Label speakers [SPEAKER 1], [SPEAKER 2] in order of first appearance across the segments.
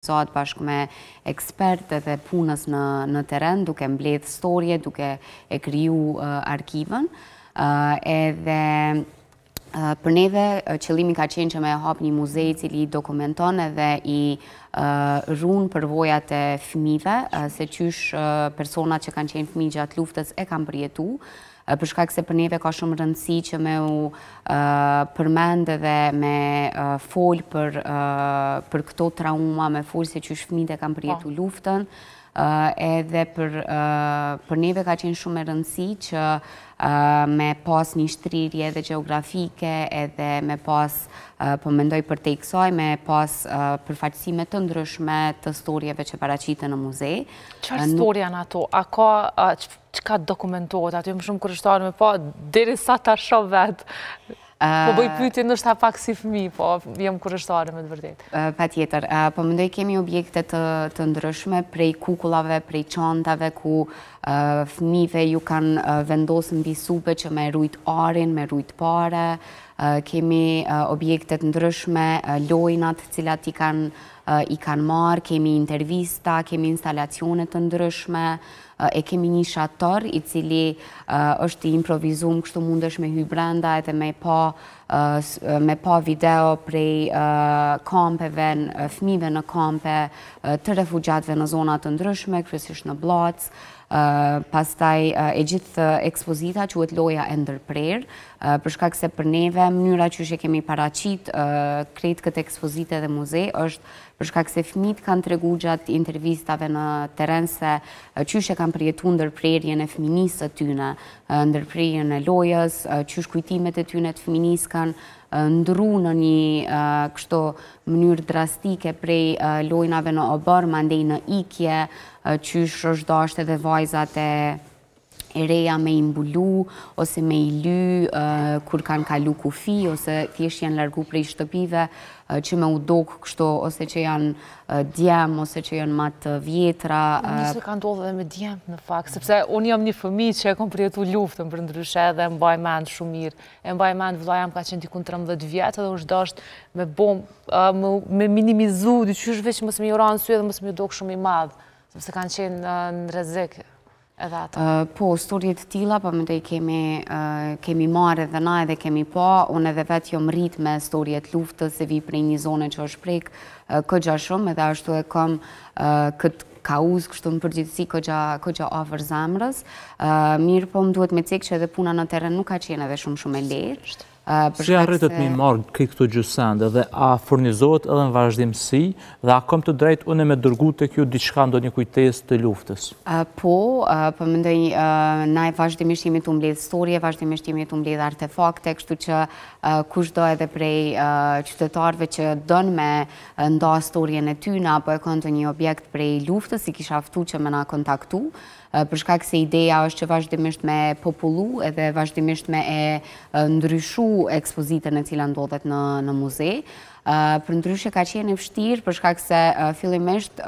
[SPEAKER 1] Sot bashkë me ekspertë dhe punës në teren, duke mbledh storje, duke e kriju arkivën. Edhe për neve, qëllimi ka qenë që me hap një muzej cili dokumenton edhe i runë përvojat e fëmijëve, se qysh personat që kanë qenë fëmijë gjatë luftës e kanë përjetu, për shkak se për neve ka shumë rëndësi që me u përmend dhe me fol për këto trauma, me fol se qysh fëmijët e kanë përjetu luftën, edhe për neve ka qenë shumë e rëndësi që me pas një shtrirje edhe geografike, edhe me pas, po mendoj për te i kësaj, me pas përfaqësime të ndryshme të storjeve që paraqiten në muzej.
[SPEAKER 2] Qërë storja në ato? A ka, qka dokumentohet? Ato jëmë shumë kërështarë me pa, deri sa ta shoh vetë. Po bëj pyetje nështë pak si fëmi, po jam kurështare me të vërtet.
[SPEAKER 1] Pa tjetër, po mendoj kemi objekte të ndryshme prej kukullave, prej çantave ku fëmijëve ju kanë vendosur mbi supe që me rujt arin, me rujt pare. Kemi objekte të ndryshme, lojnat cilat i kanë marrë, kemi intervista, kemi instalacione të ndryshme, e kemi një shator i cili është i improvizum, kështu mundesh me hy brenda edhe me pa video prej kampeve, fëmijëve në kampe të refugjatëve në zona të ndryshme, kryesisht në Blac. Pastaj e gjithë ekspozita quhet loja e ndërprer, për shkak se për neve mënyra që kemi paraqit krejt këtë ekspozite dhe muze është për shkak se fëmijët kanë tregu gjatë intervistave në teren se qysh e kanë përjetu ndërprerjen e fëminisë të tyne, ndërprerjen e lojës, qysh kujtimet e tyne të fëminisë kanë ndru në një kështu mënyrë drastike prej lojnave në obër, mandej në ikje, qysh është dashtë edhe vajzat e reja me i mbulu, ose me i ly, kur kanë kalu kufi, ose thjesht janë largu prej shtëpive, që me u dokë kështu, ose që janë djem, ose që janë matë vjetra.
[SPEAKER 2] Nisë ka ndodhë dhe me djem, në fakt, sepse unë jam një fëmijë që e kom përjetu luftën për ndryshe dhe e mbaj mend shumë mirë. E mbaj mend vëlla jam ka qenë dikun 13 vjetë dhe është dashtë me minimizu, dyqysh veç mësë me i oranë sy edhe mësë me i dokë shumë i madhë, sepse kanë qenë në rrezik.
[SPEAKER 1] Po, storjet tila, po mendoj kemi marrë edhe na edhe kemi pa, unë edhe vetë jom rrit me storjet luftës, se vi prej një zone që është prek këgja shumë, edhe ashtu e kam këtë kauz, kështu në përgjithësi këgja afër zemrës. Mirë po më duhet me cek që edhe puna në teren nuk ka qenë edhe shumë e lehtë.
[SPEAKER 3] Si arritët mi marrë këto gjysende dhe a furnizohet edhe në vazhdimësi dhe a kom të drejt une me dërgu të kjo diçka ndo një kujtes të luftës?
[SPEAKER 1] Po mendoj, na e vazhdimisht jemi të mbledh storje, vazhdimisht jemi të mbledh artefakte, kështu që kush do edhe prej qytetarëve që dën me nda storjen e tyna, apo e kanë të një objekt prej luftës, i kisha ftu që me na kontaktu, për shkak se ideja është që vazhdimisht me popullu edhe vazhdimisht me e ndryshu ekspozitën e cila ndodhet në muze. Për ndryshe ka qenë e vështirë për shkak se fillimisht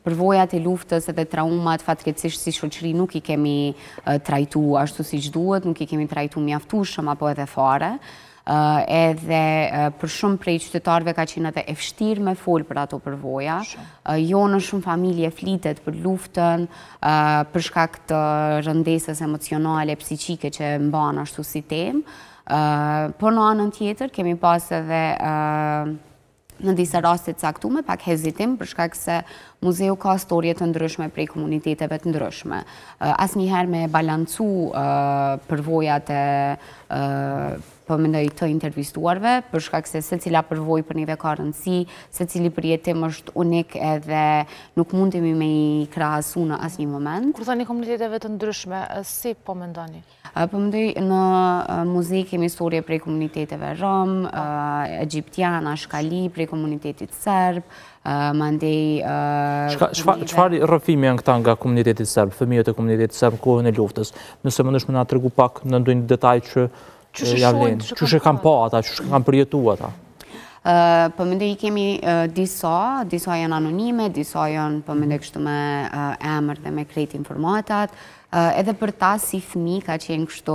[SPEAKER 1] përvojat e luftës edhe traumat fatkeqësisht si shoqëri nuk i kemi trajtu ashtu siç duhet, nuk i kemi trajtu mjaftueshëm apo edhe fare. Edhe për shumë prej qytetarëve ka qenë edhe e vështirë me fol për ato përvoja. Jo në shumë familje flitet për luftën, për shkak të rëndesës emocionale, psiqike që mban ashtu si temë. Po në anën tjetër kemi pas edhe në disa raste të caktuar pak hezitim për shkak se muzeu ka storje të ndryshme prej komuniteteve të ndryshme. Asnjëherë me balancu përvojat e po mendoj të intervistuarve, për shkak se secila përvojë për neve ka rëndësi, secili përjetim është unik edhe nuk mundemi me i krahasu në asnjë moment.
[SPEAKER 2] Kur thani komuniteteve të ndryshme, si po mendoni?
[SPEAKER 1] Po mendoj në muzej kemi storje prej komuniteteve rom, egjiptian, ashkali, prej komunitetit serb, mandej...
[SPEAKER 3] Çfarë rrëfimi janë këta nga komuniteti serb, fëmijët e komunitetit serb në kohën e luftës? Nëse më nëshme nga tregu pak në ndonjë detaj që Qështë e kam pa ata, qështë e kam përjetu ata?
[SPEAKER 1] Po mendoj I kemi disa janë anonime, disa janë po mendoj kështu me emër dhe me krejt informatat. Edhe për ta si fëmijë ka qenë kështu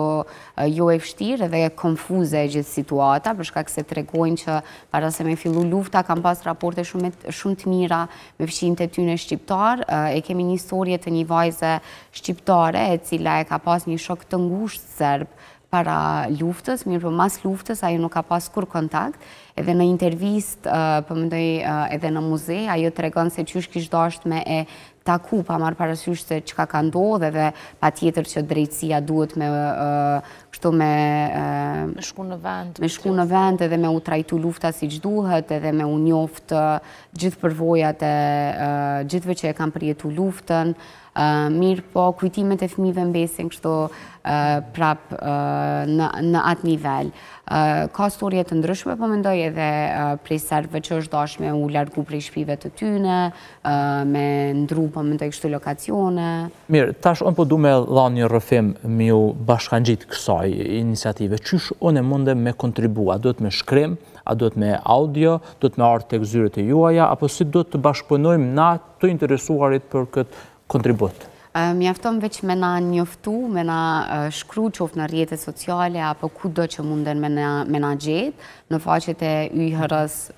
[SPEAKER 1] jo e vështirë edhe konfuze gjithë situata, për shkak se tregojnë që para se me fillu lufta kanë pas raporte shumë të mira me fëmijët e tyre shqiptar. E kemi një historie të një vajze shqiptare e cila e ka pas një shok të ngushtë serb para luftës, mirë për mas luftës ajo nuk ka pas kur kontakt, edhe në intervist, për mendoj edhe në muze, ajo tregon se qysh kish dasht me e taku pa marrë parasysh se çka ka ndodhur dhe patjetër që drejtësia duhet me kështu me
[SPEAKER 2] shku në vend.
[SPEAKER 1] Me shku në vend edhe me u trajtu lufta siç duhet, edhe me u njoft gjithë përvojat e gjithëve që e kanë përjetu luftën. Mirë po kujtimet e fëmijëve mbesin kështu prap në atë nivel. Ka storje të ndryshme, po mendoj edhe prej serbëve që është dashme u largu prej shtëpive të tyne, me ndru po mendoj kështu lokacione.
[SPEAKER 3] Mirë, tash unë po du me dha një rrëfim me ju bashkangjit kësaj iniciative. Qysh unë mundem me kontribua? Duhet me shkrim, a duhet me audio, duhet me ardhë tek zyret e juaja, apo si duhet të bashkëpunojmë na të interesuarit për këtë kontribut?
[SPEAKER 1] Mjafton veç me na njoftu, me na shkru qoftë në rrjetet sociale apo kudo që munden me na gjetë në faqet e YHR-s,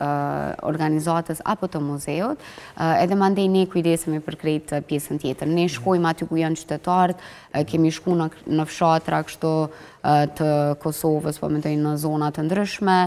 [SPEAKER 1] organizatës apo të muzeut, edhe mandej ne kujdesemi për krejt pjesën tjetër. Ne shkojmë aty ku janë qytetarët, kemi shku në fshatra kështu të Kosovës, po mendoj në zona të ndryshme.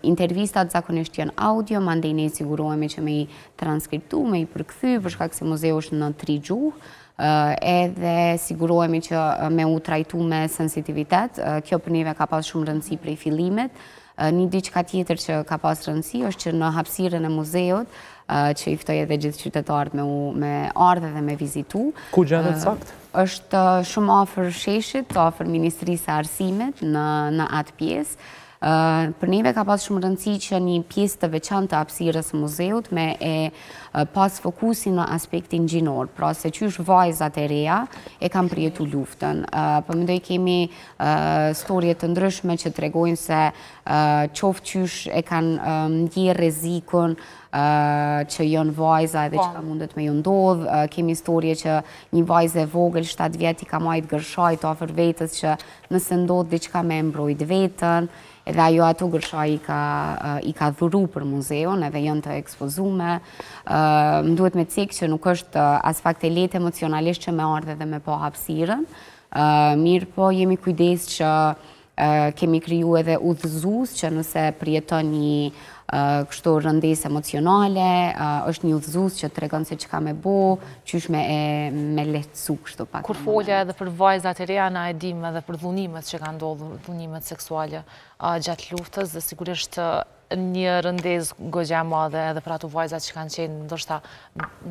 [SPEAKER 1] Intervistat zakonisht janë audio, mandej ne sigurohemi që me I transkriptu, me I përkthy, për shkak se muzeu është në 3 gjuhë. Edhe sigurohemi që me u trajtu me sensitivitet. Kjo për neve ka pas shumë rëndësi prej fillimit. Një diçka tjetër që ka pas rëndësi është që në hapësirën e muzeut, që I ftoj edhe gjithë qytetarët me ardhe dhe me vizitu.
[SPEAKER 3] Ku gjendet sakt?
[SPEAKER 1] Është shumë afër sheshit, afër Ministrisë së Arsimit në atë pjesë. Për neve ka pas shumë rëndësi që një pjesë të veçantë të hapësirës së muzeut me e pas fokusin në aspektin gjinor, pra se qysh vajzat e reja e kanë përjetu luftën. Po mendoj kemi storje të ndryshme që tregojnë se qoftë qysh e kanë ndjerë rrezikun që janë vajza edhe që ka mundet me ju ndodhë. Kemi storje që një vajzë e vogël 7 vjet I ka majt gërshajt ofër vetës që nëse ndodhë diçka me mbrojt vetën, edhe ajo ato gërshaj I ka dhuru për muzeon edhe janë të ekspozume. Më duhet me cikë që nuk është as fakt e lehtë emocionalisht që me ardhe dhe me po hapësirën. Mirë po jemi kujdes që kemi kriju edhe udhëzues që nëse përjeton një kështu rëndes emocionale, është një udhëzues që tregon se çka me bo, qysh me lehtësu kështu pak.
[SPEAKER 2] Kur folja edhe për vajzat e reja, na e dim edhe për dhunimet që kanë ndodhur, dhunimet seksuale gjatë luftës, dhe sigurisht një rëndez goxha madhe edhe për ato vajzat që kanë qenë ndoshta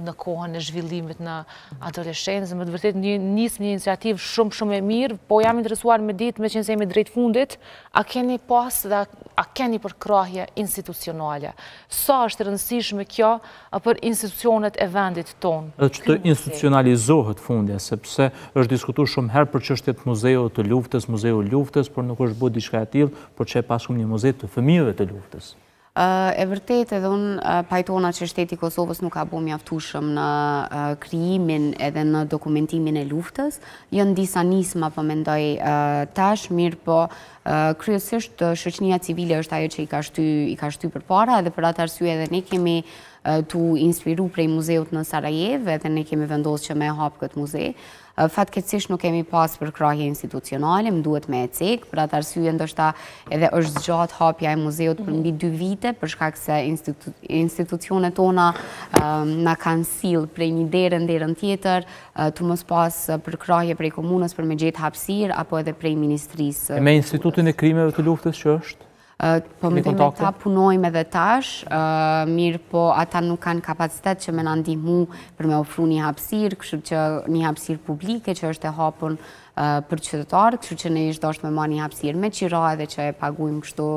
[SPEAKER 2] në kohën e zhvillimit në adoleshencë. Me të vërtet nisë një iniciativë shumë e mirë, po jam interesuar me ditë, me qenë se jemi drejt fundit, a keni pas dhe a keni përkrahje institucionale? Sa është rëndësishme kjo për institucionet e vendit tonë?
[SPEAKER 3] Edhe që të institucionalizohet fundja, sepse është diskutuar shumë herë për çështjet muzeu të luftës, muzeu luftës, por nuk është bërë diçka e tillë, por që e pasëm një muze të fëmijëve të luftës.
[SPEAKER 1] E vërtet edhe unë pajtona që shteti I Kosovës nuk ka bu mjaftueshëm në krijimin edhe në dokumentimin e luftës. Janë disa nisma po mendoj tash, mirë po kryesisht shoqënia civile është ajo që I ka shty përpara, edhe për atë arsye edhe ne kemi tu inspiru prej muzeut në Sarajevo, edhe ne kemi vendosur që me hap këtë muze. Fatkeqësisht nuk kemi pas përkrahje institucionale, më duhet me e cek, për atë arsye ndoshta edhe është zgjat hapja e muzeut për mbi 2 vite, për shkak se institucionet tona na kanë sill prej një derën tjetër, të mos pas përkrahje prej komunës për me gjetë hapësirë apo edhe prej ministrisë.
[SPEAKER 3] Me Institutin e Krimeve të Luftës që është?
[SPEAKER 1] Po me ta punojmë edhe tash, mirë po ata nuk kanë kapacitet që me na ndihmu për me ofru një hapësirë, kështu që një hapësirë publike që është e hapur për qytetarë, kështu që ne ishtë dosht me ma një hapësirë me qira edhe që e pagujmë kështu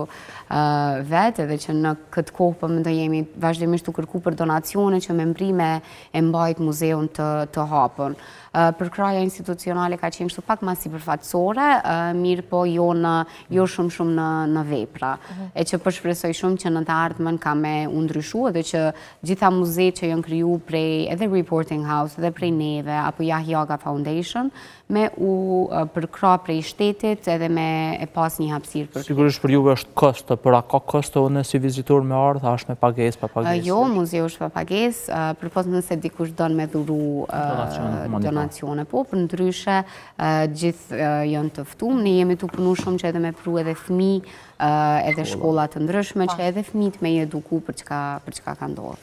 [SPEAKER 1] vetë, edhe që në këtë kohë për më jemi vazhdimisht të kërku për donacione që me mbrime e mbajt muzeun të hapën. Për kraja institucionale ka qenë kështu pak ma sipërfaqësore, mirë po jo shumë në vepra. E që përshpresoj shumë që në të ardhmen ka me undryshu edhe që gjitha muze që janë kriju prej edhe Reporting House edhe prej neve apo Yahya Aga Foundation me u përkra prej shtetit edhe me e pas një hapësirë për.
[SPEAKER 3] Sigurisht për juve është kostë, për a ka kostë në si vizitor me ardhë, a është me pagesë, pa pagesë?
[SPEAKER 1] Jo, muzeu është pa pagesë, përpos nëse dikush donë me dhuru donacione, po, për ndryshe gjithë janë të ftuar. Ne jemi të punu shumë që edhe me pru edhe fëmijë, edhe shkollat të ndryshme, që edhe fëmijët me i eduku për çka ka ndodhur.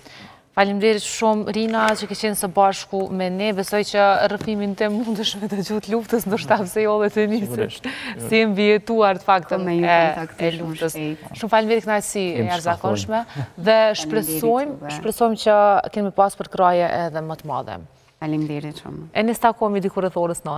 [SPEAKER 2] Faleminderit shumë Rina që ke qenë së bashku me ne. Besoj që rrëfimin të mundesh me të gjutë luftës, ndoshta pse jo dhe të nisësh. Si e mbijetuar të faktën e luftës. Shumë faleminderit, kënaqësi e jashtëzakonshme dhe shpresojmë që kemi pas për kraje edhe më të madhe.
[SPEAKER 1] Faleminderit shumë.
[SPEAKER 2] E ne takohemi diku rreth orës 9.